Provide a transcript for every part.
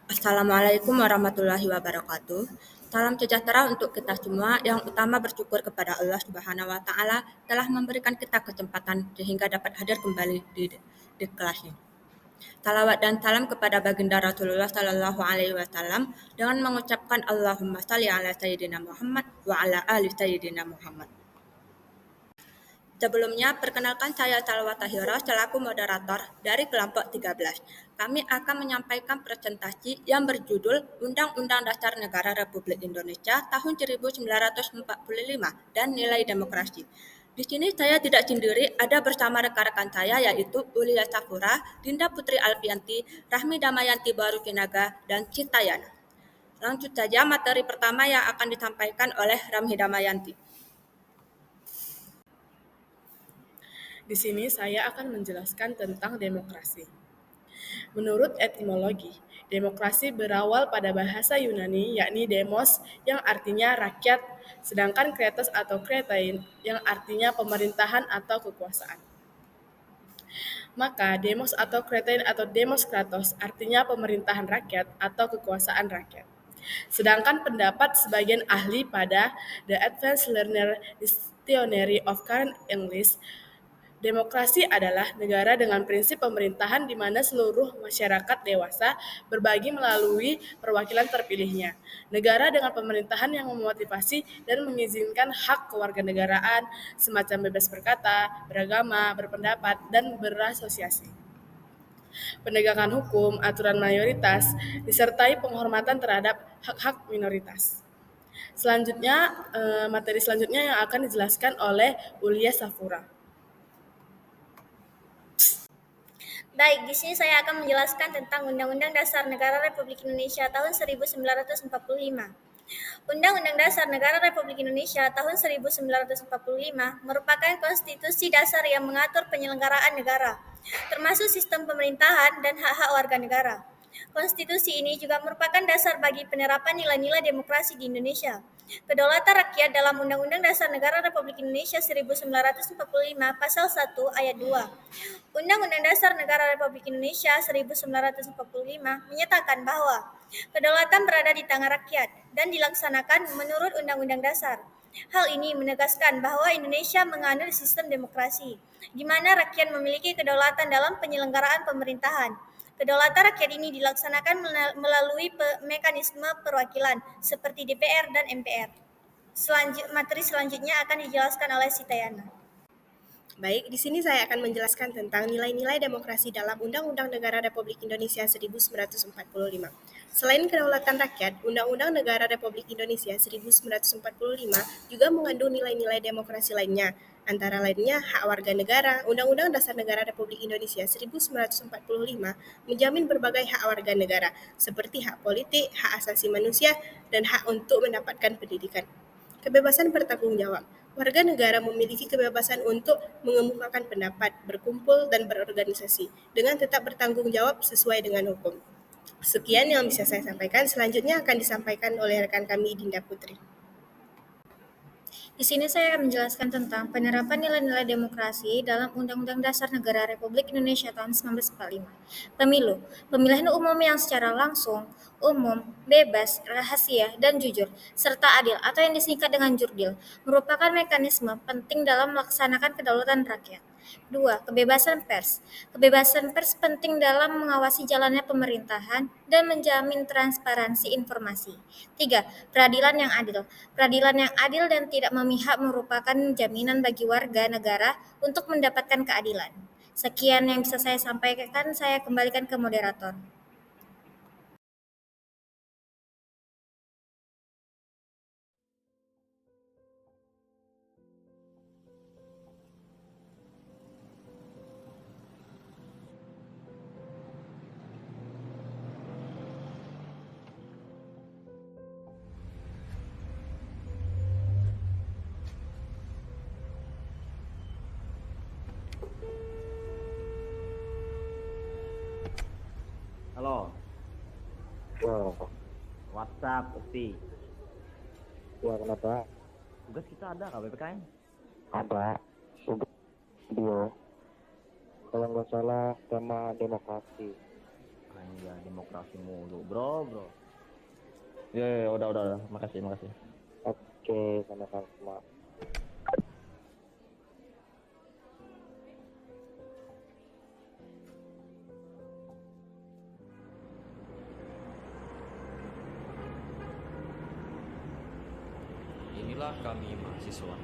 Assalamualaikum warahmatullahi wabarakatuh. Salam sejahtera untuk kita semua. Yang utama bersyukur kepada Allah Subhanahu wa taala telah memberikan kita kesempatan sehingga dapat hadir kembali di kelas ini. Salawat dan salam kepada baginda Rasulullah Sallallahu Alaihi Wasallam dengan mengucapkan Allahumma salli ala Sayyidina Muhammad wa ala ali Sayyidina Muhammad. Sebelumnya, perkenalkan saya Salwa Tahira selaku moderator dari kelompok 13. Kami akan menyampaikan presentasi yang berjudul Undang-Undang Dasar Negara Republik Indonesia tahun 1945 dan Nilai Demokrasi. Di sini saya tidak sendiri, ada bersama rekan-rekan saya yaitu Ulia Safura, Dinda Putri Alfianti, Rahmi Damayanti Baru Kinaga, dan Citayana. Lanjut saja materi pertama yang akan disampaikan oleh Rahmi Damayanti. Di sini saya akan menjelaskan tentang demokrasi. Menurut etimologi, demokrasi berawal pada bahasa Yunani yakni demos yang artinya rakyat, sedangkan kretos atau kretein yang artinya pemerintahan atau kekuasaan. Maka demos atau kretein atau demos kratos artinya pemerintahan rakyat atau kekuasaan rakyat. Sedangkan pendapat sebagian ahli pada The Advanced Learner Dictionary of Current English, demokrasi adalah negara dengan prinsip pemerintahan di mana seluruh masyarakat dewasa berbagi melalui perwakilan terpilihnya. Negara dengan pemerintahan yang memotivasi dan mengizinkan hak kewarganegaraan, semacam bebas berkata, beragama, berpendapat, dan berasosiasi. Penegakan hukum, aturan mayoritas, disertai penghormatan terhadap hak-hak minoritas. Selanjutnya, materi selanjutnya yang akan dijelaskan oleh Ulia Safura. Baik, di sini saya akan menjelaskan tentang Undang-Undang Dasar Negara Republik Indonesia tahun 1945. Undang-Undang Dasar Negara Republik Indonesia tahun 1945 merupakan konstitusi dasar yang mengatur penyelenggaraan negara, termasuk sistem pemerintahan dan hak-hak warga negara. Konstitusi ini juga merupakan dasar bagi penerapan nilai-nilai demokrasi di Indonesia. Kedaulatan rakyat dalam Undang-Undang Dasar Negara Republik Indonesia 1945 Pasal 1 Ayat 2. Undang-Undang Dasar Negara Republik Indonesia 1945 menyatakan bahwa kedaulatan berada di tangan rakyat dan dilaksanakan menurut Undang-Undang Dasar. Hal ini menegaskan bahwa Indonesia menganut sistem demokrasi, di mana rakyat memiliki kedaulatan dalam penyelenggaraan pemerintahan. Kedaulatan rakyat ini dilaksanakan melalui mekanisme perwakilan seperti DPR dan MPR. Materi selanjutnya akan dijelaskan oleh Sitayana. Baik, di sini saya akan menjelaskan tentang nilai-nilai demokrasi dalam Undang-Undang Negara Republik Indonesia 1945. Selain kedaulatan rakyat, Undang-Undang Negara Republik Indonesia 1945 juga mengandung nilai-nilai demokrasi lainnya. Antara lainnya hak warga negara. Undang-Undang Dasar Negara Republik Indonesia 1945 menjamin berbagai hak warga negara, seperti hak politik, hak asasi manusia, dan hak untuk mendapatkan pendidikan. Kebebasan bertanggung jawab. Warga negara memiliki kebebasan untuk mengemukakan pendapat, berkumpul, dan berorganisasi dengan tetap bertanggung jawab sesuai dengan hukum. Sekian yang bisa saya sampaikan. Selanjutnya akan disampaikan oleh rekan kami Dinda Putri. Di sini saya akan menjelaskan tentang penerapan nilai-nilai demokrasi dalam Undang-Undang Dasar Negara Republik Indonesia tahun 1945. Pemilu, pemilihan umum yang secara langsung, umum, bebas, rahasia, dan jujur, serta adil atau yang disingkat dengan jurdil, merupakan mekanisme penting dalam melaksanakan kedaulatan rakyat. 2. Kebebasan pers. Kebebasan pers penting dalam mengawasi jalannya pemerintahan dan menjamin transparansi informasi. 3. Peradilan yang adil. Peradilan yang adil dan tidak memihak merupakan jaminan bagi warga negara untuk mendapatkan keadilan. Sekian yang bisa saya sampaikan, saya kembalikan ke moderator. Halo, Wow, WhatsApp, Ukti. ya kenapa? Tugas kita ada nggak PPKN? Ada untuk video. Kalau nggak salah tema demokrasi. Ah Iya, demokrasi mulu, bro. Ya, udah. Makasih. Oke, sama-sama. Inilah kami mahasiswa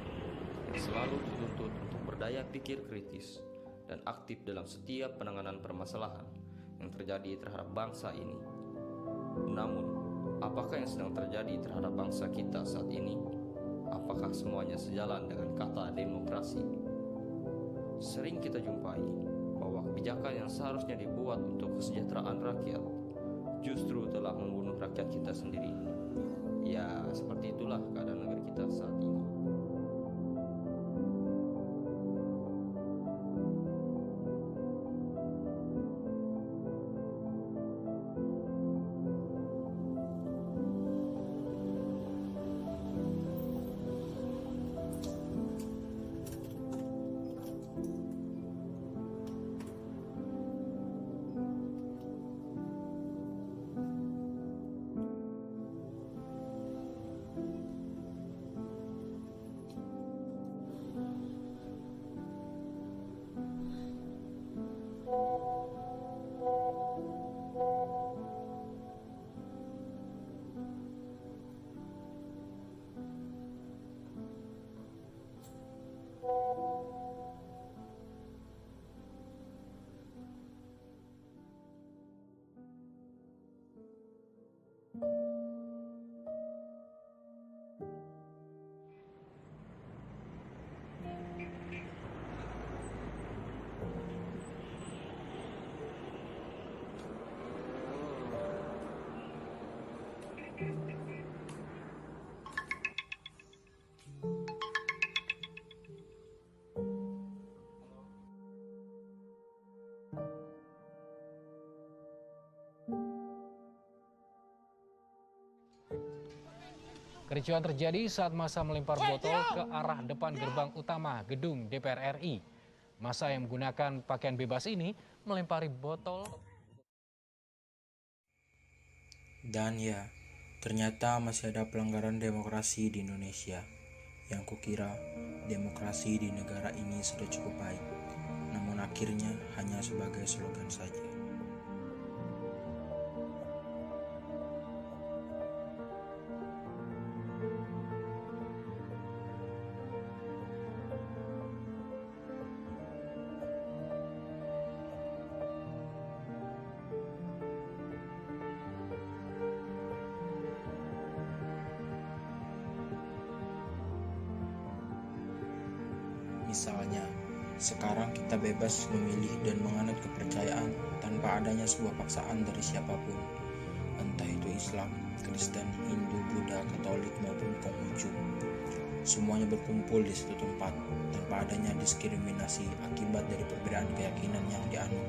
yang selalu dituntut untuk berdaya pikir kritis dan aktif dalam setiap penanganan permasalahan yang terjadi terhadap bangsa ini. Namun, apakah yang sedang terjadi terhadap bangsa kita saat ini? Apakah semuanya sejalan dengan kata demokrasi? Sering kita jumpai bahwa kebijakan yang seharusnya dibuat untuk kesejahteraan rakyat justru telah membunuh rakyat kita sendiri. Ya, seperti itulah keadaan negara kita saat ini. Kericuhan terjadi saat massa melempar botol ke arah depan gerbang utama gedung DPR RI. Massa yang menggunakan pakaian bebas ini melempari botol. Dan ya, ternyata masih ada pelanggaran demokrasi di Indonesia. Yang kukira demokrasi di negara ini sudah cukup baik, namun akhirnya hanya sebagai slogan saja. Misalnya, sekarang kita bebas memilih dan menganut kepercayaan tanpa adanya sebuah paksaan dari siapapun, entah itu Islam, Kristen, Hindu, Buddha, Katolik maupun Konghucu. Semuanya berkumpul di satu tempat tanpa adanya diskriminasi akibat dari perbedaan keyakinan yang dianut.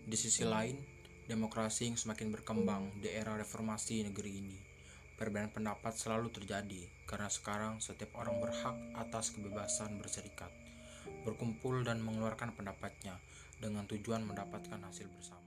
Di sisi lain, demokrasi yang semakin berkembang di era reformasi negeri ini. Perbedaan pendapat selalu terjadi karena sekarang setiap orang berhak atas kebebasan berserikat, berkumpul dan mengeluarkan pendapatnya dengan tujuan mendapatkan hasil bersama.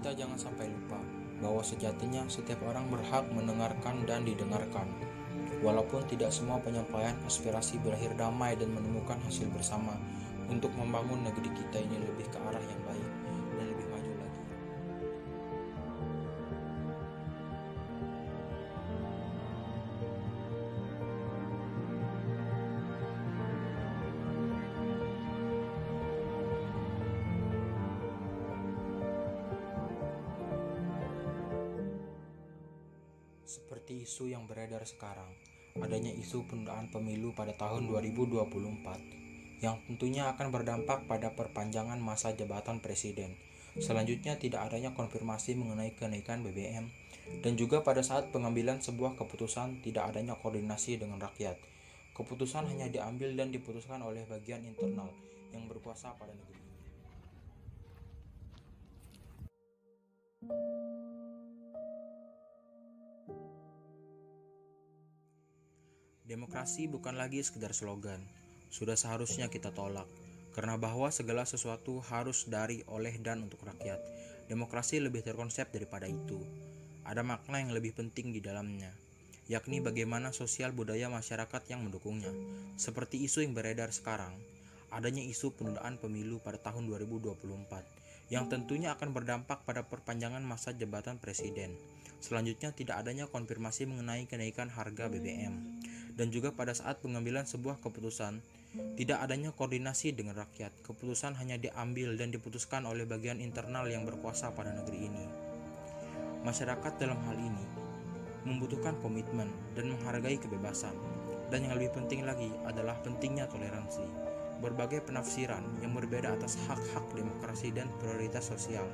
kita jangan sampai lupa bahwa sejatinya setiap orang berhak mendengarkan dan didengarkan. Walaupun tidak semua penyampaian aspirasi berakhir damai dan menemukan hasil bersama untuk membangun negeri kita ini lebih ke arah yang baik dan lebih maju lagi. Seperti isu yang beredar sekarang, adanya isu penundaan pemilu pada tahun 2024 yang tentunya akan berdampak pada perpanjangan masa jabatan presiden. Selanjutnya tidak adanya konfirmasi mengenai kenaikan BBM dan juga pada saat pengambilan sebuah keputusan tidak adanya koordinasi dengan rakyat. Keputusan hanya diambil dan diputuskan oleh bagian internal yang berkuasa pada negeri ini. Demokrasi bukan lagi sekedar slogan, sudah seharusnya kita tolak, karena bahwa segala sesuatu harus dari, oleh, dan untuk rakyat. Demokrasi lebih terkonsep daripada itu. Ada makna yang lebih penting di dalamnya, yakni bagaimana sosial budaya masyarakat yang mendukungnya. Seperti isu yang beredar sekarang, adanya isu penundaan pemilu pada tahun 2024, yang tentunya akan berdampak pada perpanjangan masa jabatan presiden. Selanjutnya tidak adanya konfirmasi mengenai kenaikan harga BBM. Dan juga pada saat pengambilan sebuah keputusan, tidak adanya koordinasi dengan rakyat. Keputusan hanya diambil dan diputuskan oleh bagian internal yang berkuasa pada negeri ini. Masyarakat dalam hal ini membutuhkan komitmen dan menghargai kebebasan. Dan yang lebih penting lagi adalah pentingnya toleransi. Berbagai penafsiran yang berbeda atas hak-hak demokrasi dan prioritas sosial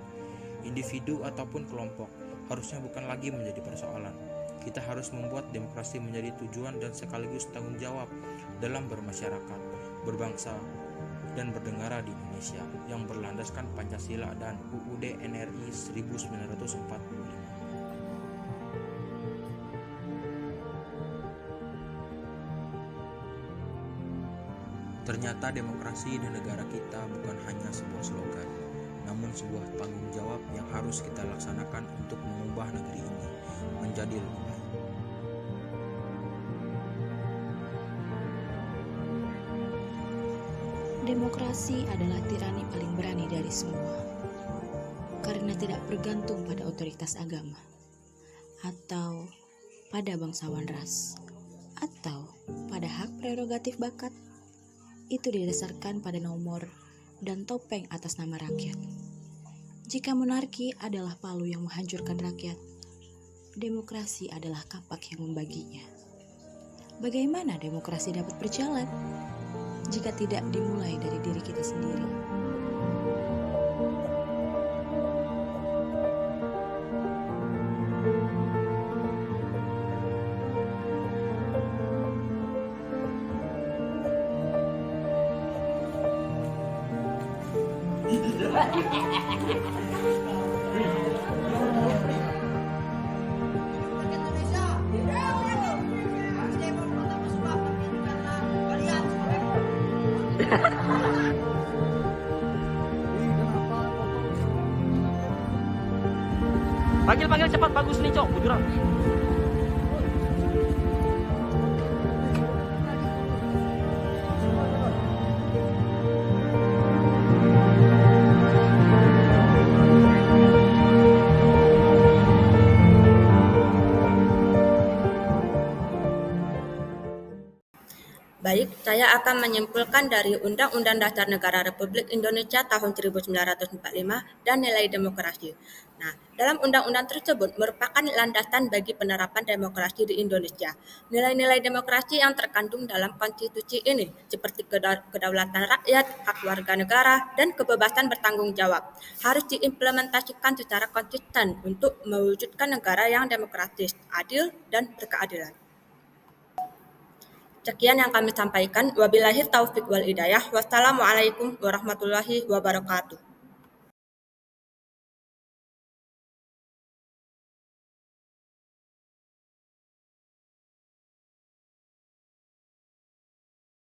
individu ataupun kelompok harusnya bukan lagi menjadi persoalan. Kita harus membuat demokrasi menjadi tujuan dan sekaligus tanggung jawab dalam bermasyarakat, berbangsa, dan bernegara di Indonesia yang berlandaskan Pancasila dan UUD NRI 1945. Ternyata demokrasi di negara kita bukan hanya sebuah slogan, namun sebuah tanggung jawab yang harus kita laksanakan untuk mengubah negeri ini menjadi lebih baik. Demokrasi adalah tirani paling berani dari semua, karena tidak bergantung pada otoritas agama, atau pada bangsawan ras, atau pada hak prerogatif bakat. Itu didasarkan pada nomor dan topeng atas nama rakyat. Jika monarki adalah palu yang menghancurkan rakyat, demokrasi adalah kapak yang membaginya. Bagaimana demokrasi dapat berjalan jika tidak dimulai dari diri kita sendiri? Panggil cepat, bagus nih cok, bujuran. Baik, saya akan menyimpulkan dari Undang-Undang Dasar Negara Republik Indonesia tahun 1945 dan nilai demokrasi. Nah, dalam undang-undang tersebut merupakan landasan bagi penerapan demokrasi di Indonesia. Nilai-nilai demokrasi yang terkandung dalam konstitusi ini seperti kedaulatan rakyat, hak warga negara, dan kebebasan bertanggung jawab harus diimplementasikan secara konsisten untuk mewujudkan negara yang demokratis, adil, dan berkeadilan. Sekian yang kami sampaikan. Wabillahi taufiq wal hidayah. Wassalamualaikum warahmatullahi wabarakatuh.